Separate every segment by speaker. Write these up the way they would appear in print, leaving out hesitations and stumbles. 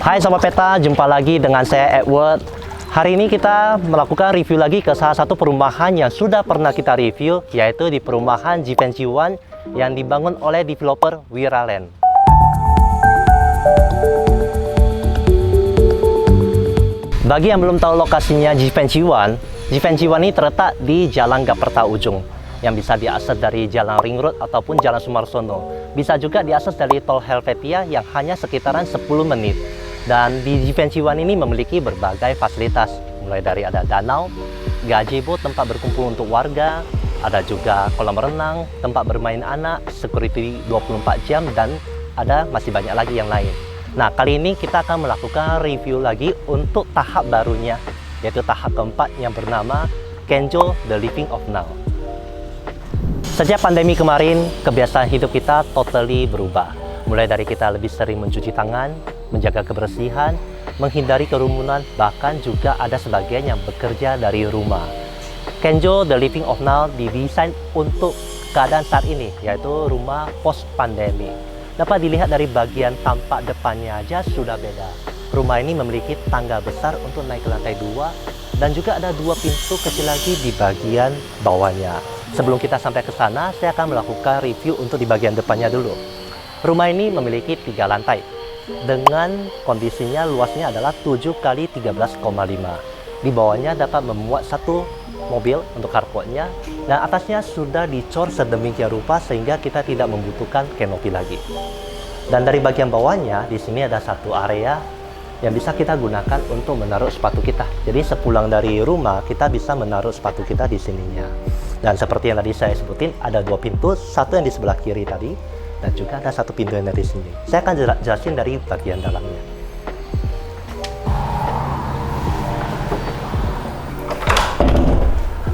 Speaker 1: Hai Sobat Peta, jumpa lagi dengan saya Edward. Hari ini kita melakukan review lagi ke salah satu perumahan yang sudah pernah kita review, yaitu di perumahan Givenchy One yang dibangun oleh developer Wiraland. Bagi yang belum tahu lokasinya Givenchy One ini terletak di Jalan Gaperta Ujung yang bisa diakses dari Jalan Ring Road ataupun Jalan Sumarsono. Bisa juga diakses dari Tol Helvetia yang hanya sekitaran 10 menit. Dan di Givenchy One ini memiliki berbagai fasilitas, mulai dari ada danau, gazebo tempat berkumpul untuk warga, ada juga kolam renang, tempat bermain anak, security 24 jam, dan ada masih banyak lagi yang lain. Nah, kali ini kita akan melakukan review lagi untuk tahap barunya, yaitu tahap keempat yang bernama Kenjo The Living of Now. Sejak pandemi kemarin, kebiasaan hidup kita totally berubah. Mulai dari kita lebih sering mencuci tangan, menjaga kebersihan, menghindari kerumunan, bahkan juga ada sebagian yang bekerja dari rumah. Kenjo The Living of Now didesain untuk keadaan saat ini, yaitu rumah post-pandemi. Dapat dilihat dari bagian tampak depannya aja sudah beda. Rumah ini memiliki tangga besar untuk naik ke lantai 2, dan juga ada 2 pintu kecil lagi di bagian bawahnya. Sebelum kita sampai ke sana, saya akan melakukan review untuk di bagian depannya dulu. Rumah ini memiliki 3 lantai. Dengan kondisinya luasnya adalah 7 x 13,5. Di bawahnya dapat memuat 1 mobil untuk carportnya, dan atasnya sudah dicor sedemikian rupa sehingga kita tidak membutuhkan kanopi lagi. Dan dari bagian bawahnya, di sini ada 1 area yang bisa kita gunakan untuk menaruh sepatu kita. Jadi sepulang dari rumah, kita bisa menaruh sepatu kita di sininya. Dan seperti yang tadi saya sebutin, ada 2 pintu, satu yang di sebelah kiri tadi, dan juga ada 1 pintu yang dari sini. Saya akan jelasin dari bagian dalamnya.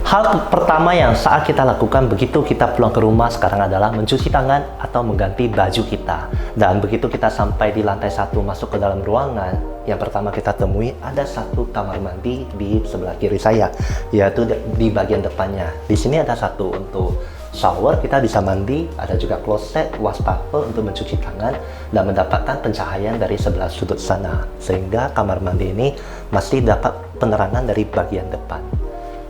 Speaker 1: Hal pertama yang saat kita lakukan begitu kita pulang ke rumah sekarang adalah mencuci tangan atau mengganti baju kita. Dan begitu kita sampai di lantai 1 masuk ke dalam ruangan, yang pertama kita temui ada 1 kamar mandi di sebelah kiri saya, yaitu di bagian depannya. Di sini ada 1 untuk shower, kita bisa mandi, ada juga kloset, wastafel untuk mencuci tangan, dan mendapatkan pencahayaan dari sebelah sudut sana, sehingga kamar mandi ini masih dapat penerangan dari bagian depan.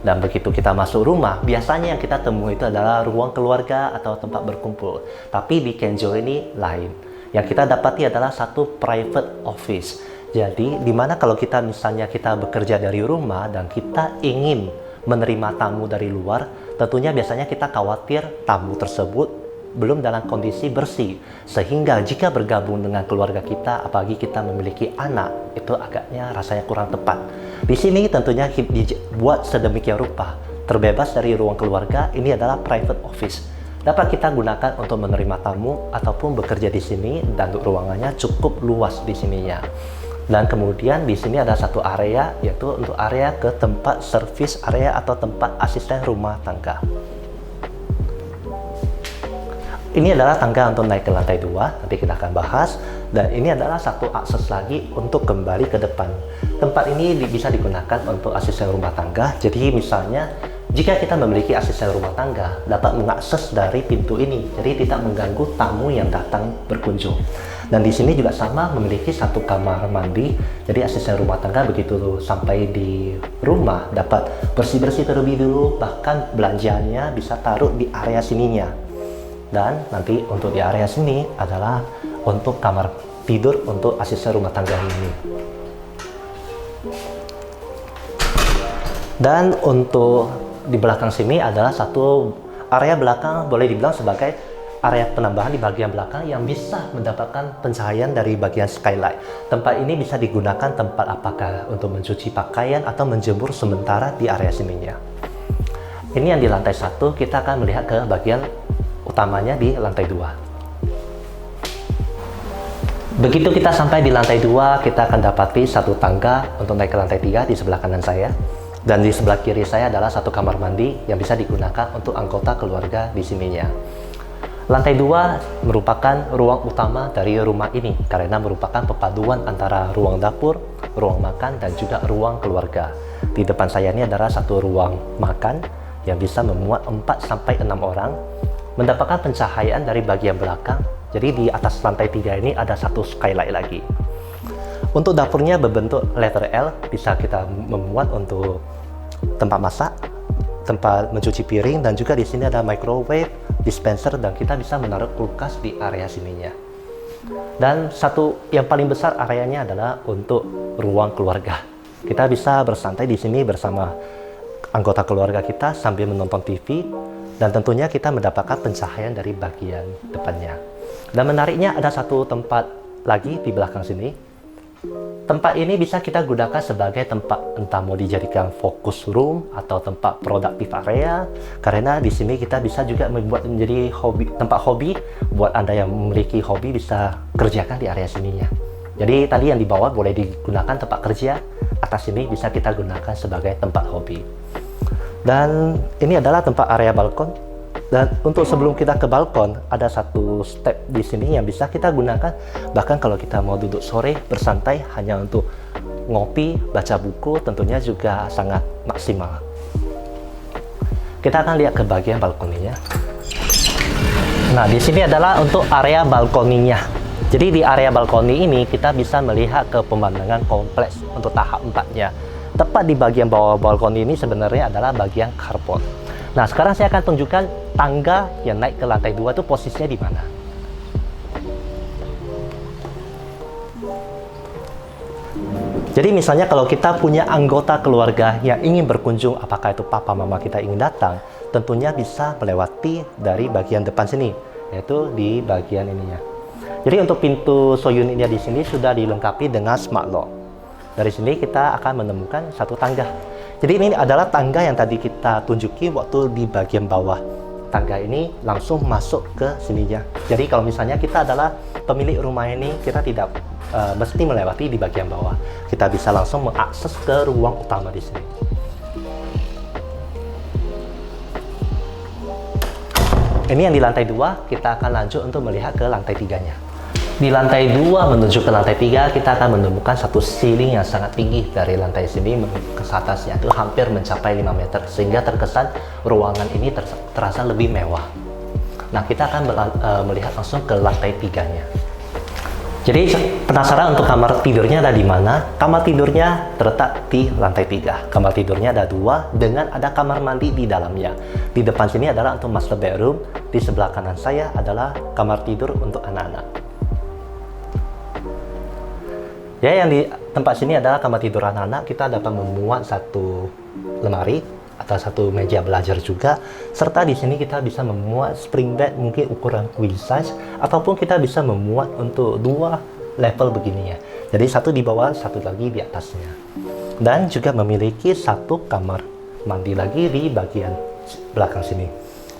Speaker 1: Dan begitu kita masuk rumah, biasanya yang kita temui itu adalah ruang keluarga atau tempat berkumpul. Tapi di Kenjo ini lain. Yang kita dapati adalah 1 private office. Jadi, dimana kalau kita misalnya kita bekerja dari rumah dan kita ingin menerima tamu dari luar, tentunya biasanya kita khawatir tamu tersebut belum dalam kondisi bersih, sehingga jika bergabung dengan keluarga kita, apalagi kita memiliki anak, itu agaknya rasanya kurang tepat. Di sini tentunya dibuat sedemikian rupa, terbebas dari ruang keluarga. Ini adalah private office, dapat kita gunakan untuk menerima tamu ataupun bekerja di sini, dan ruangannya cukup luas di sininya. Dan kemudian di sini ada 1 area, yaitu untuk area ke tempat service area atau tempat asisten rumah tangga. Ini adalah tangga untuk naik ke lantai 2, nanti kita akan bahas. Dan ini adalah 1 akses lagi untuk kembali ke depan. Tempat ini bisa digunakan untuk asisten rumah tangga. Jadi misalnya, jika kita memiliki asisten rumah tangga, dapat mengakses dari pintu ini. Jadi tidak mengganggu tamu yang datang berkunjung. Dan di sini juga sama, memiliki 1 kamar mandi. Jadi asisten rumah tangga begitu sampai di rumah, dapat bersih-bersih terlebih dulu. Bahkan belanjaannya bisa taruh di area sininya. Dan nanti untuk di area sini adalah untuk kamar tidur untuk asisten rumah tangga ini. Dan untuk di belakang sini adalah 1 area belakang, boleh dibilang sebagai area penambahan di bagian belakang yang bisa mendapatkan pencahayaan dari bagian skylight. Tempat ini bisa digunakan tempat apakah untuk mencuci pakaian atau menjemur sementara di area sininya. Ini yang di lantai 1, kita akan melihat ke bagian utamanya di lantai 2. Begitu kita sampai di lantai 2, kita akan dapati 1 tangga untuk naik ke lantai 3 di sebelah kanan saya. Dan di sebelah kiri saya adalah 1 kamar mandi yang bisa digunakan untuk anggota keluarga di sininya. Lantai 2 merupakan ruang utama dari rumah ini karena merupakan perpaduan antara ruang dapur, ruang makan, dan juga ruang keluarga. Di depan saya ini adalah 1 ruang makan yang bisa memuat 4-6 orang, mendapatkan pencahayaan dari bagian belakang. Jadi di atas lantai 3 ini ada 1 skylight lagi. Untuk dapurnya berbentuk letter L, bisa kita memuat untuk tempat masak, tempat mencuci piring, dan juga di sini ada microwave, dispenser, dan kita bisa menaruh kulkas di area sininya. Dan satu yang paling besar areanya adalah untuk ruang keluarga. Kita bisa bersantai di sini bersama anggota keluarga kita sambil menonton TV, dan tentunya kita mendapatkan pencahayaan dari bagian depannya. Dan menariknya ada satu tempat lagi di belakang sini. Tempat ini bisa kita gunakan sebagai tempat entah mau dijadikan focus room atau tempat productive area, karena di sini kita bisa juga membuat menjadi tempat hobi. Buat Anda yang memiliki hobi bisa kerjakan di area sininya. Jadi tadi yang di bawah boleh digunakan tempat kerja, atas sini bisa kita gunakan sebagai tempat hobi. Dan ini adalah tempat area balkon. Dan untuk sebelum kita ke balkon, ada satu step di sini yang bisa kita gunakan. Bahkan kalau kita mau duduk sore bersantai hanya untuk ngopi, baca buku, tentunya juga sangat maksimal. Kita akan lihat ke bagian balkoninya. Nah, di sini adalah untuk area balkoninya. Jadi di area balkoni ini kita bisa melihat ke pemandangan kompleks untuk tahap 4-nya. Tepat di bagian bawah balkoni ini sebenarnya adalah bagian carport. Nah, sekarang saya akan tunjukkan tangga yang naik ke lantai 2 itu posisinya di mana. Jadi misalnya kalau kita punya anggota keluarga yang ingin berkunjung, apakah itu papa mama kita ingin datang, tentunya bisa melewati dari bagian depan sini, yaitu di bagian ininya. Jadi untuk pintu show unitnya di sini sudah dilengkapi dengan smart lock. Dari sini kita akan menemukan satu tangga. Jadi ini adalah tangga yang tadi kita tunjuki waktu di bagian bawah. Tangga ini langsung masuk ke sininya. Jadi kalau misalnya kita adalah pemilik rumah ini, kita tidak mesti melewati di bagian bawah. Kita bisa langsung mengakses ke ruang utama di sini. Ini yang di lantai 2, kita akan lanjut untuk melihat ke lantai 3-nya. Di lantai 2 menuju ke lantai 3, kita akan menemukan satu ceiling yang sangat tinggi. Dari lantai sini ke atasnya itu hampir mencapai 5 meter, sehingga terkesan ruangan ini terasa lebih mewah. Nah, kita akan melihat langsung ke lantai 3-nya. Jadi penasaran untuk kamar tidurnya ada di mana? Kamar tidurnya terletak di lantai 3. Kamar tidurnya ada 2 dengan ada kamar mandi di dalamnya. Di depan sini adalah untuk master bedroom. Di sebelah kanan saya adalah kamar tidur untuk anak-anak. Ya, yang di tempat sini adalah kamar tidur anak-anak. Kita dapat memuat satu lemari atau satu meja belajar juga, serta di sini kita bisa memuat spring bed mungkin ukuran queen size, ataupun kita bisa memuat untuk 2 level begini ya. Jadi satu di bawah, satu lagi di atasnya. Dan juga memiliki satu kamar mandi lagi di bagian belakang sini.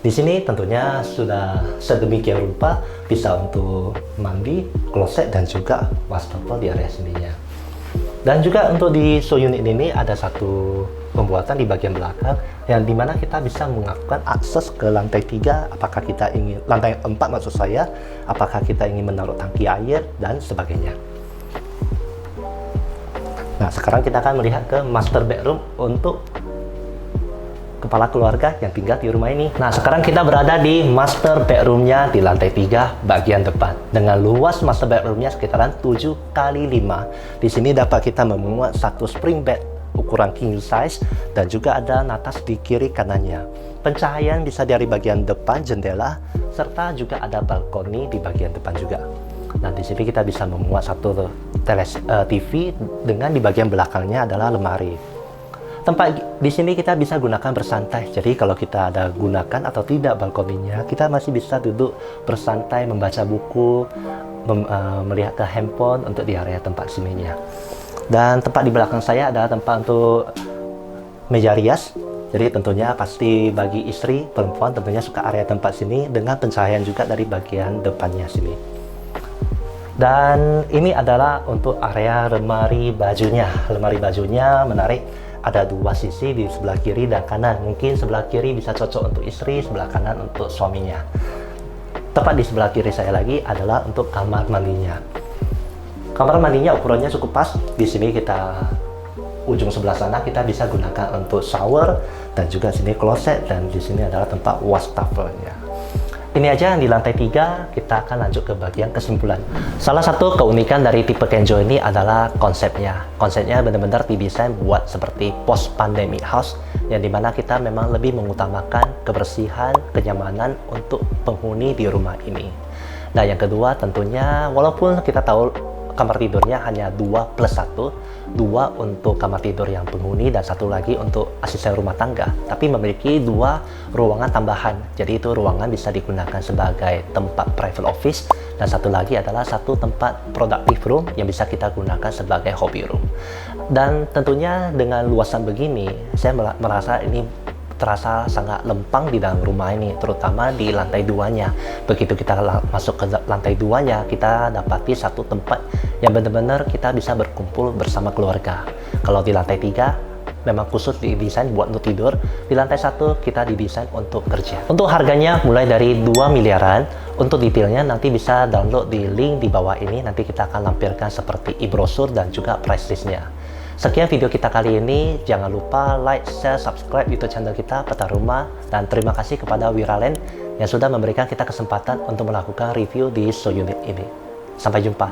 Speaker 1: Di sini tentunya sudah sedemikian rupa, bisa untuk mandi, kloset, dan juga wastafel di area sininya. Dan juga untuk di show unit ini ada satu pembuatan di bagian belakang yang dimana kita bisa melakukan akses ke lantai 3, apakah kita ingin, lantai 4 maksud saya, apakah kita ingin menaruh tangki air dan sebagainya. Nah, sekarang kita akan melihat ke master bedroom untuk kepala keluarga yang tinggal di rumah ini. Nah, sekarang kita berada di master bedroomnya di lantai 3 bagian depan. Dengan luas master bedroomnya sekitaran 7 kali 5. Di sini dapat kita memuat satu spring bed ukuran king size dan juga ada natas di kiri kanannya. Pencahayaan bisa dari bagian depan jendela serta juga ada balkoni di bagian depan juga. Nah, di sini kita bisa memuat satu TV dengan di bagian belakangnya adalah lemari. Tempat di sini kita bisa gunakan bersantai. Jadi kalau kita ada gunakan atau tidak balkoninya, kita masih bisa duduk bersantai, membaca buku, melihat ke handphone untuk di area tempat sininya. Dan tempat di belakang saya adalah tempat untuk meja rias. Jadi tentunya pasti bagi istri, perempuan tentunya suka area tempat sini dengan pencahayaan juga dari bagian depannya sini. Dan ini adalah untuk area lemari bajunya. Lemari bajunya menarik. Ada 2 sisi di sebelah kiri dan kanan. Mungkin sebelah kiri bisa cocok untuk istri, sebelah kanan untuk suaminya. Tepat di sebelah kiri saya lagi adalah untuk kamar mandinya. Kamar mandinya ukurannya cukup pas. Di sini kita ujung sebelah sana kita bisa gunakan untuk shower dan juga sini kloset, dan di sini adalah tempat wastafelnya. Ini aja yang di lantai 3, kita akan lanjut ke bagian kesimpulan. Salah satu keunikan dari tipe Kenzo ini adalah konsepnya. Konsepnya benar-benar didesain buat seperti post-pandemic house, yang dimana kita memang lebih mengutamakan kebersihan, kenyamanan untuk penghuni di rumah ini. Nah, yang kedua tentunya, walaupun kita tahu kamar tidurnya hanya 2+1, 2 untuk kamar tidur yang penghuni dan 1 lagi untuk asisten rumah tangga, tapi memiliki 2 ruangan tambahan. Jadi itu ruangan bisa digunakan sebagai tempat private office, dan 1 lagi adalah 1 tempat productive room yang bisa kita gunakan sebagai hobby room. Dan tentunya dengan luasan begini, saya merasa ini terasa sangat lempang di dalam rumah ini, terutama di lantai 2-nya. Begitu kita masuk ke lantai 2-nya, kita dapati 1 tempat yang benar-benar kita bisa berkumpul bersama keluarga. Kalau di lantai 3 memang khusus didesain buat untuk tidur, di lantai 1 kita didesain untuk kerja. Untuk harganya mulai dari 2 miliaran. Untuk detailnya nanti bisa download di link di bawah ini, nanti kita akan lampirkan seperti e-brosur dan juga price listnya. Sekian video kita kali ini, jangan lupa like, share, subscribe YouTube channel kita Peta Rumah, dan terima kasih kepada Wiraland yang sudah memberikan kita kesempatan untuk melakukan review di So Unit ini. Sampai jumpa.